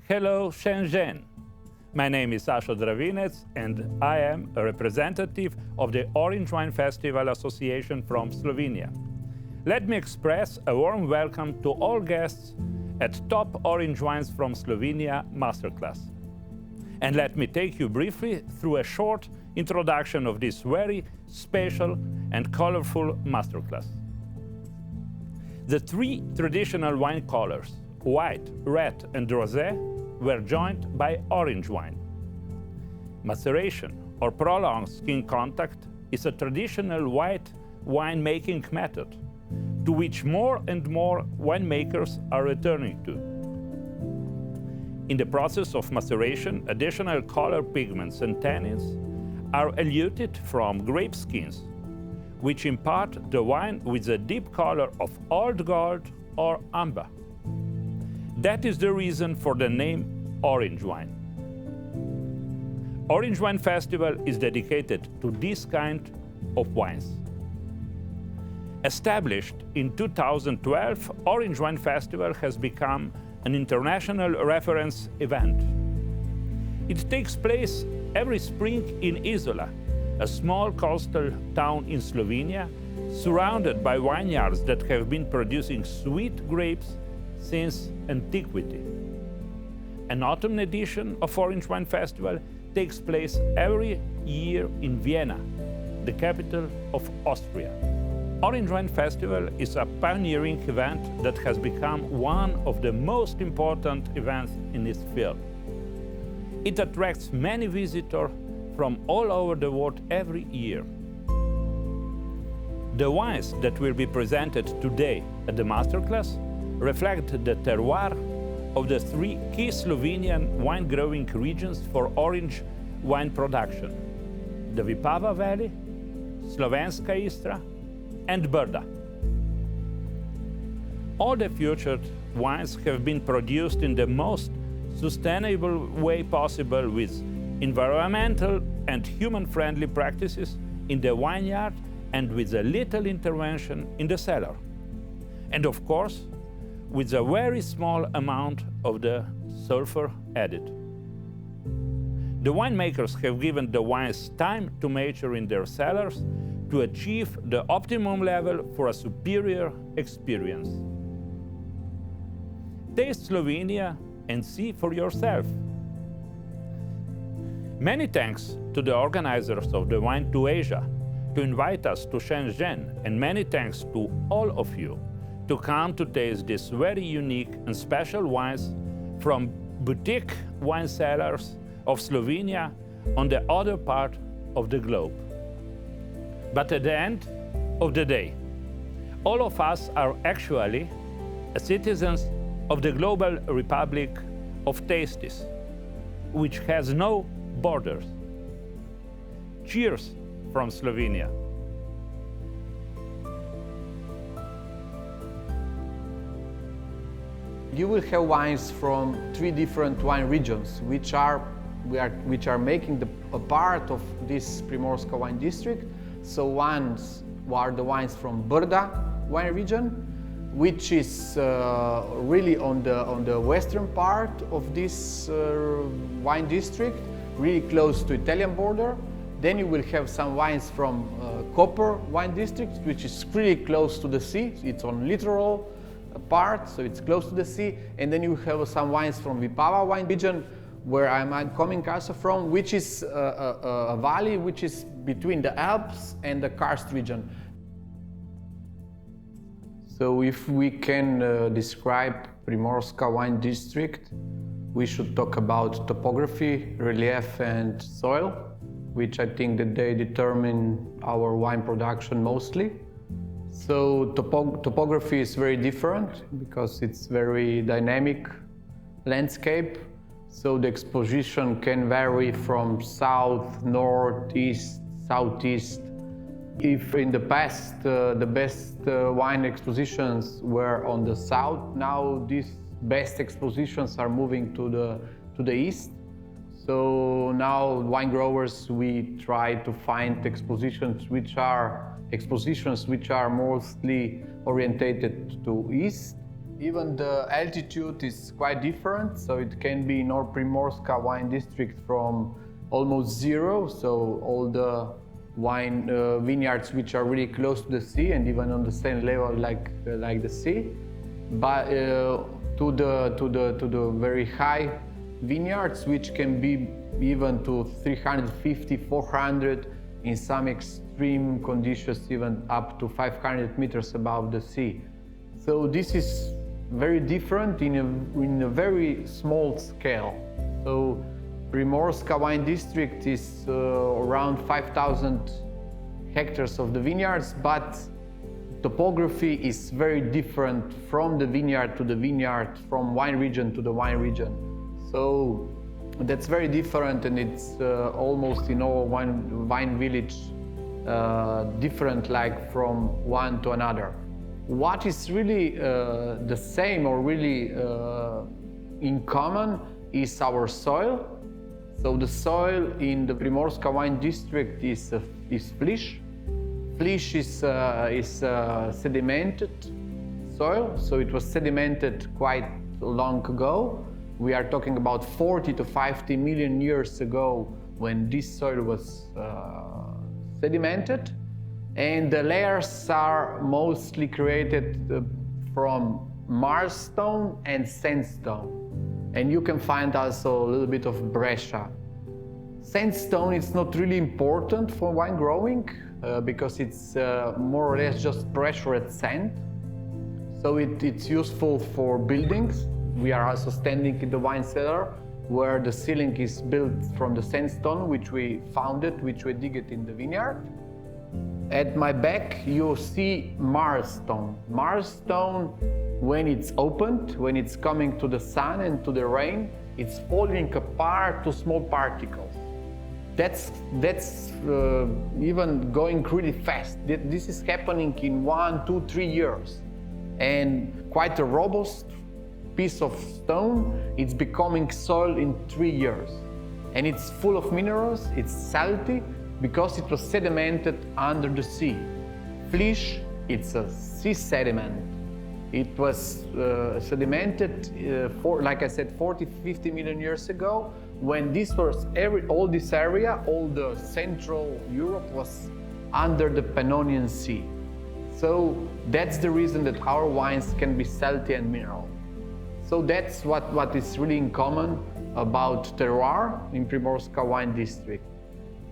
Hello, Shenzhen. My name is Sasha Dravinec, and I am a representative of the Orange Wine Festival Association from Slovenia. Let me express a warm welcome to all guests at Top Orange Wines from Slovenia Masterclass. And let me take you briefly through a short introduction of this very special and colorful masterclass. The three traditional wine colors, white, red, and rosé, were joined by orange wine. Maceration, or prolonged skin contact, is a traditional white wine-making method to which more and more winemakers are returning to. In the process of maceration, additional color pigments and tannins are eluted from grape skins, which impart the wine with a deep color of old gold or amber. That is the reason for the name orange wine. Orange Wine Festival is dedicated to this kind of wines. Established in 2012, Orange Wine Festival has become an international reference event. It takes place every spring in Isola, a small coastal town in Slovenia, surrounded by vineyards that have been producing sweet grapes since antiquity. An autumn edition of Orange Wine Festival takes place every year in Vienna, the capital of Austria. Orange Wine Festival is a pioneering event that has become one of the most important events in its field. It attracts many visitors from all over the world every year. The wines that will be presented today at the Masterclass reflect the terroir of the three key Slovenian wine-growing regions for orange wine production: the Vipava Valley, Slovenska Istra, and Brda. All the featured wines have been produced in the most sustainable way possible, with environmental and human-friendly practices in the vineyard and with a little intervention in the cellar. And of course, with a very small amount of the sulfur added. The winemakers have given the wines time to mature in their cellars to achieve the optimum level for a superior experience. Taste Slovenia and see for yourself. Many thanks to the organizers of the Wine to Asia to invite us to Shenzhen, and many thanks to all of you to come to taste these very unique and special wines from boutique wine cellars of Slovenia on the other part of the globe. But at the end of the day, all of us are actually citizens of the global republic of tastes, which has no borders. Cheers from Slovenia. You will have wines from three different wine regions, which are making a part of this Primorska wine district. So ones are the wines from Brda wine region, which is really on the western part of this wine district, really close to Italian border. Then you will have some wines from Koper wine district, which is really close to the sea. It's on littoral part, so it's close to the sea. And then you have some wines from Vipava wine region, where I'm coming also from, which is a valley which is between the Alps and the Karst region. So if we can describe Primorska wine district, we should talk about topography, relief, and soil, which I think that they determine our wine production mostly. So topography is very different because it's very dynamic landscape. So the exposition can vary from south, north, east, southeast. If in the past the best wine expositions were on the south, now these best expositions are moving to the east. So now wine growers, we try to find expositions which are mostly orientated to east, Even the altitude is quite different, so it can be in our Primorska wine district from almost zero, so all the wine vineyards which are really close to the sea and even on the same level like the sea, but to the very high vineyards which can be even to 350, 400, in some extreme conditions even up to 500 meters above the sea. So this is very different in a very small scale. So Primorska wine district is around 5,000 hectares of the vineyards, but topography is very different from the vineyard to the vineyard, from wine region to the wine region. So that's very different, and it's almost in all wine village different, like from one to another. What is really the same or really in common is our soil. So the soil in the Primorska wine district is flysch. Flysch is sedimented soil, so it was sedimented quite long ago. We are talking about 40 to 50 million years ago when this soil was sedimented. And the layers are mostly created from marlstone and sandstone. And you can find also a little bit of breccia. Sandstone is not really important for wine growing because it's more or less just pressured sand. So it's useful for buildings. We are also standing in the wine cellar where the ceiling is built from the sandstone, which we founded, which we dig it in the vineyard. At my back, you see marlstone. Marlstone, when it's opened, when it's coming to the sun and to the rain, it's falling apart to small particles. That's even going really fast. This is happening in 1, 2, 3 years. And quite a robust piece of stone, it's becoming soil in 3 years. And it's full of minerals, it's salty, because it was sedimented under the sea. Flysch, it's a sea sediment. It was sedimented, like I said, 40, 50 million years ago, when all this area, all the Central Europe was under the Pannonian Sea. So that's the reason that our wines can be salty and mineral. So that's what is really in common about terroir in Primorska wine district.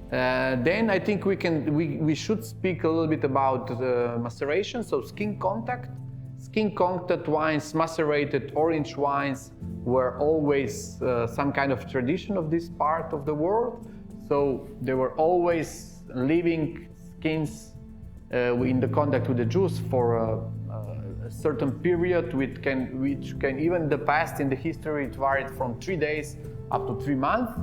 Then I think we should speak a little bit about maceration, so skin contact. Skin contact wines, macerated orange wines were always some kind of tradition of this part of the world. So there were always living skins in the contact with the juice for a certain period, which can even in the past, in the history, it varied from 3 days up to 3 months.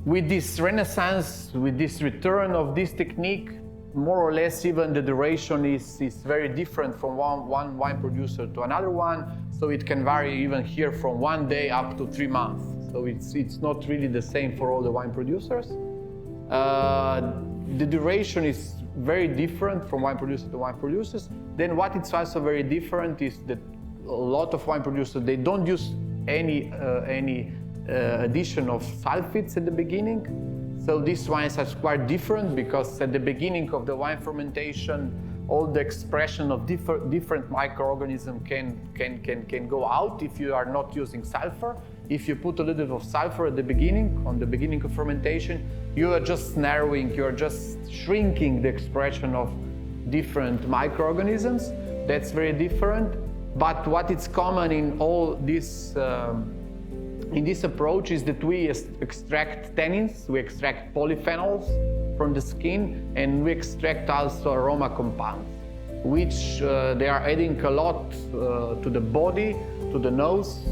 With this renaissance, with this return of this technique, more or less even the duration is very different from one wine producer to another one. So it can vary even here from 1 day up to 3 months. So it's not really the same for all the wine producers. The duration is very different from wine producer to wine producers. Then what it's also very different is that a lot of wine producers, they don't use any addition of sulfites at the beginning. So these wines are quite different because at the beginning of the wine fermentation, all the expression of different microorganisms can go out if you are not using sulfur. If you put a little bit of sulfur at the beginning, on the beginning of fermentation, you are just narrowing, you are just shrinking the expression of different microorganisms. That's very different. But what is common in all this in this approach is that we extract tannins, we extract polyphenols from the skin, and we extract also aroma compounds, which they are adding a lot to the body, to the nose,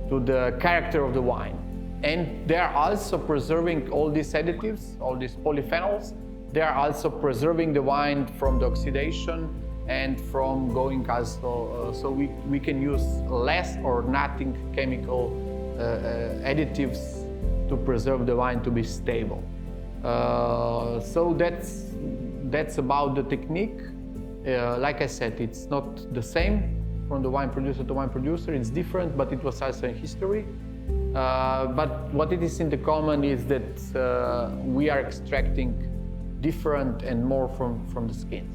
to the character of the wine. And they are also preserving all these additives, all these polyphenols. They are also preserving the wine from the oxidation and from going also, so we can use less or nothing chemical additives to preserve the wine to be stable. So that's about the technique. Like I said, it's not the same. from the wine producer to wine producer. It's different, but it was also in history. But what it is in the common is that we are extracting different and more from the skin.